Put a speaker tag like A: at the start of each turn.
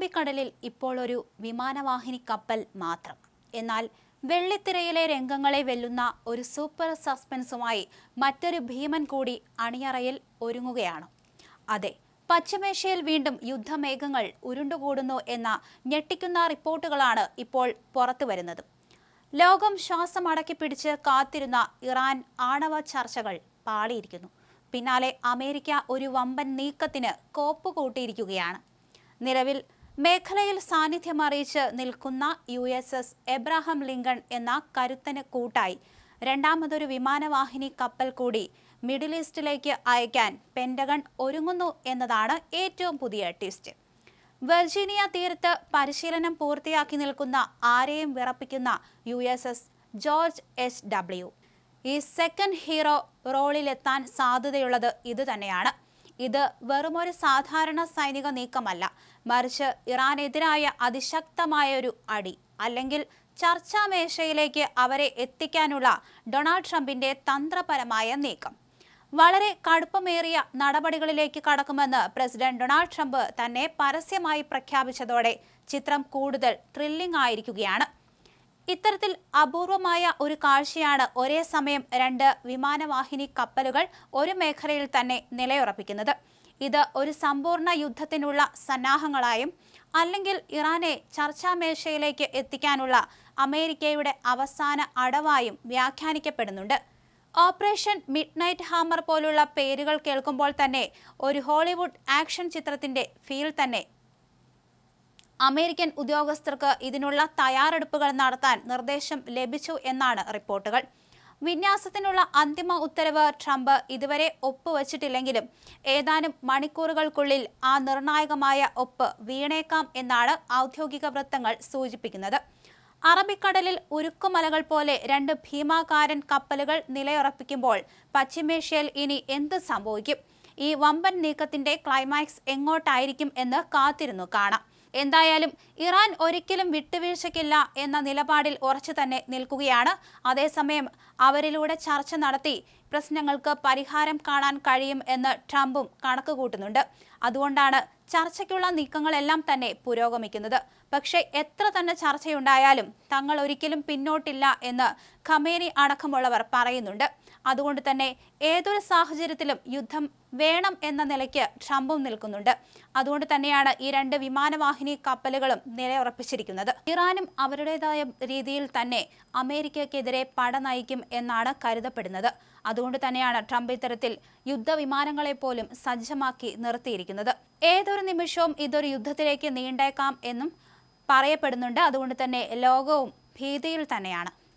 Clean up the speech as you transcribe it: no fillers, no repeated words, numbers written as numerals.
A: അറബിക്കടലിൽ ഇപ്പോൾ ഒരു വിമാനവാഹിനി കപ്പൽ മാത്രം. എന്നാൽ വെള്ളിത്തിരയിലെ രംഗങ്ങളെ വെല്ലുന്ന ഒരു സൂപ്പർ സസ്പെൻസുമായി മറ്റൊരു ഭീമൻ കൂടി അണിയറയിൽ ഒരുങ്ങുകയാണ്. അതെ, പശ്ചിമേഷ്യയിൽ വീണ്ടും യുദ്ധമേഘങ്ങൾ ഉരുണ്ടുകൂടുന്നു എന്ന ഞെട്ടിക്കുന്ന റിപ്പോർട്ടുകളാണ് ഇപ്പോൾ പുറത്തുവരുന്നത്. ലോകം ശ്വാസം അടക്കിപ്പിടിച്ച് കാത്തിരുന്ന ഇറാൻ ആണവ ചർച്ചകൾ പാളിയിരിക്കുന്നു. പിന്നാലെ അമേരിക്ക ഒരു വമ്പൻ നീക്കത്തിന് കോപ്പുകൂട്ടിയിരിക്കുകയാണ്. നിലവിൽ മേഖലയിൽ സാന്നിധ്യം അറിയിച്ച് നിൽക്കുന്ന USS എബ്രഹാം ലിങ്കൺ എന്ന കരുത്തന് കൂട്ടായി രണ്ടാമതൊരു വിമാനവാഹിനി കപ്പൽ കൂടി മിഡിൽ ഈസ്റ്റിലേക്ക് അയക്കാൻ പെന്റഗൺ ഒരുങ്ങുന്നു എന്നതാണ് ഏറ്റവും പുതിയ ട്വിസ്റ്റ്. വെർജീനിയ തീരത്ത് പരിശീലനം പൂർത്തിയാക്കി നിൽക്കുന്ന ആരെയും വിറപ്പിക്കുന്ന USS ജോർജ് H.W. ഈ സെക്കൻഡ് ഹീറോ റോളിലെത്താൻ സാധ്യതയുള്ളത് ഇതുതന്നെയാണ്. ഇത് വെറുമൊരു സാധാരണ സൈനിക നീക്കമല്ല, മറിച്ച് ഇറാനെതിരായ അതിശക്തമായൊരു അടി, അല്ലെങ്കിൽ ചർച്ചാമേശയിലേക്ക് അവരെ എത്തിക്കാനുള്ള ഡൊണാൾഡ് ട്രംപിന്റെ തന്ത്രപരമായ നീക്കം. വളരെ കടുപ്പമേറിയ നടപടികളിലേക്ക് കടക്കുമെന്ന് പ്രസിഡന്റ് ഡൊണാൾഡ് ട്രംപ് തന്നെ പരസ്യമായി പ്രഖ്യാപിച്ചതോടെ ചിത്രം കൂടുതൽ ത്രില്ലിംഗ് ആയിരിക്കുകയാണ്. ഇത്തരത്തിൽ അപൂർവമായ ഒരു കാഴ്ചയാണ് ഒരേ സമയം രണ്ട് വിമാനവാഹിനി കപ്പലുകൾ ഒരു മേഖലയിൽ തന്നെ നിലയുറപ്പിക്കുന്നത്. ഇത് ഒരു സമ്പൂർണ്ണ യുദ്ധത്തിനുള്ള സന്നാഹങ്ങളായും അല്ലെങ്കിൽ ഇറാനെ ചർച്ചാമേശയിലേക്ക് എത്തിക്കാനുള്ള അമേരിക്കയുടെ അവസാന അടവായും വ്യാഖ്യാനിക്കപ്പെടുന്നുണ്ട്. ഓപ്പറേഷൻ മിഡ്നൈറ്റ് ഹാമർ പോലുള്ള പേരുകൾ കേൾക്കുമ്പോൾ തന്നെ ഒരു ഹോളിവുഡ് ആക്ഷൻ ചിത്രത്തിന്റെ ഫീൽ തന്നെ. അമേരിക്കൻ ഉദ്യോഗസ്ഥർക്ക് ഇതിനുള്ള തയ്യാറെടുപ്പുകൾ നടത്താൻ നിർദ്ദേശം ലഭിച്ചു എന്നാണ് റിപ്പോർട്ടുകൾ. വിന്യാസത്തിനുള്ള അന്തിമ ഉത്തരവ് ട്രംപ് ഇതുവരെ ഒപ്പുവച്ചിട്ടില്ലെങ്കിലും ഏതാനും മണിക്കൂറുകൾക്കുള്ളിൽ ആ നിർണായകമായ ഒപ്പ് വീണേക്കാം എന്നാണ് ഔദ്യോഗിക വൃത്തങ്ങൾ സൂചിപ്പിക്കുന്നത്. അറബിക്കടലിൽ ഉരുക്കുമലകൾ പോലെ രണ്ട് ഭീമാകാരൻ കപ്പലുകൾ നിലയുറപ്പിക്കുമ്പോൾ പശ്ചിമേഷ്യയിൽ ഇനി എന്ത് സംഭവിക്കും? ഈ വമ്പൻ നീക്കത്തിന്റെ ക്ലൈമാക്സ് എങ്ങോട്ടായിരിക്കും എന്ന് കാത്തിരുന്നു കാണാം. എന്തായാലും ഇറാൻ ഒരിക്കലും വിട്ടുവീഴ്ചയ്ക്കില്ല എന്ന നിലപാടിൽ ഉറച്ചു തന്നെ നിൽക്കുകയാണ്. അതേസമയം അവരിലൂടെ ചർച്ച നടത്തി പ്രശ്നങ്ങൾക്ക് പരിഹാരം കാണാൻ കഴിയും എന്ന് ട്രംപും കണക്കുകൂട്ടുന്നുണ്ട്. അതുകൊണ്ടാണ് ചർച്ചയ്ക്കുള്ള നീക്കങ്ങളെല്ലാം തന്നെ പുരോഗമിക്കുന്നത്. പക്ഷേ എത്ര തന്നെ ചർച്ചയുണ്ടായാലും തങ്ങൾ ഒരിക്കലും പിന്നോട്ടില്ല എന്ന് ഖമേനി അടക്കമുള്ളവർ പറയുന്നുണ്ട്. അതുകൊണ്ട് തന്നെ ഏതൊരു സാഹചര്യത്തിലും യുദ്ധം വേണം എന്ന നിലയ്ക്ക് ട്രംപും നിൽക്കുന്നുണ്ട്. അതുകൊണ്ട് തന്നെയാണ് ഈ രണ്ട് വിമാനവാഹിനി കപ്പലുകളും നിലയുറപ്പിച്ചിരിക്കുന്നത്. ഇറാനും അവരുടേതായ രീതിയിൽ തന്നെ അമേരിക്കയ്ക്കെതിരെ പട നയിക്കും എന്നാണ് കരുതപ്പെടുന്നത്. അതുകൊണ്ട് തന്നെയാണ് ട്രംപ് ഇത്തരത്തിൽ യുദ്ധവിമാനങ്ങളെ പോലും സജ്ജമാക്കി നിർത്തിയിരിക്കുന്നത്. ഏതൊരു നിമിഷവും ഇതൊരു യുദ്ധത്തിലേക്ക് നീണ്ടേക്കാം എന്നും പറയപ്പെടുന്നുണ്ട്. അതുകൊണ്ട് തന്നെ ലോകവും ഭീതിയിൽ തന്നെയാണ്.